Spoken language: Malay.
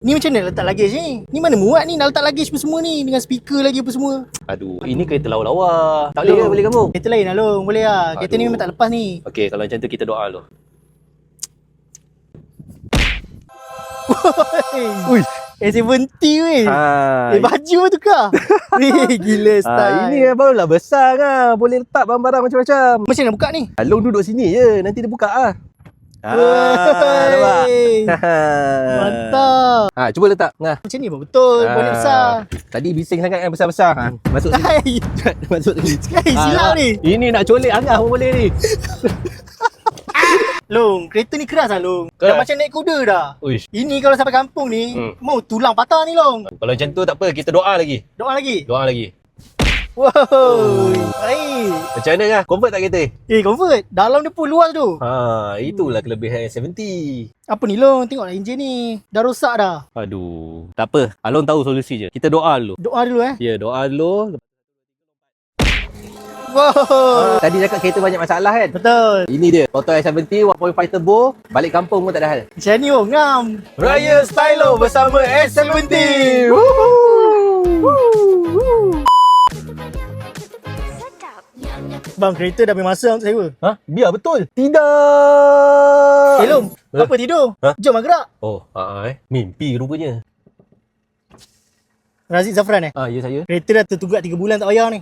Ni macam mana letak luggage ni? Ni mana muat ni nak letak luggage semua ni dengan speaker lagi apa semua. Aduh, ini kereta lawa-lawa. Tak boleh ke boleh kamu? Kereta lain lah Long, boleh lah. Kereta ni memang tak lepas ni. Okey, kalau macam tu kita doa dulu. Ui, A70 weh. Baju pun tukar. Weh, gila style. Ini barulah besar kan. Boleh letak barang-barang macam-macam. Macam mana buka ni? Long duduk sini je, nanti dia buka lah. Nampak? Nampak? Mantap. Cuba letak. Macam ni pun betul. Bonet besar. Tadi bising sangat kan besar-besar. Masuk sini. Masuk sini. Silap ni. Ini nak colek Angah pun boleh ni. Long, kereta ni keras lah Long. Keras? Dah macam naik kuda dah. Uish. Ini kalau sampai kampung ni, mau tulang patah ni Long. Kalau macam tu tak apa, kita doa lagi. Doa lagi. Doa lagi. Wow. Baik. Macam mana kan? Comfort tak kereta? Comfort. Dalam dia pun luas tu. Itulah kelebihan S70. Apa ni Long? Tengoklah enjin ni. Dah rosak dah. Aduh. Tak apa. Along tahu solusi je. Kita doa dulu. Doa dulu Ya, doa dulu. Wow. Tadi cakap kereta banyak masalah kan? Betul. Ini dia. Toto S70 1.5 turbo. Balik kampung pun tak ada hal. Macam ni oh, ngam. Raya Stylo bersama S70. Bang, kereta dah habis masa untuk sewa. Biar betul. Tidak. Long, apa tidur? Jom lah gerak. Mimpi rupanya. Razik Zafran Ya saya. Kereta dah tertunggak 3 bulan tak bayar ni.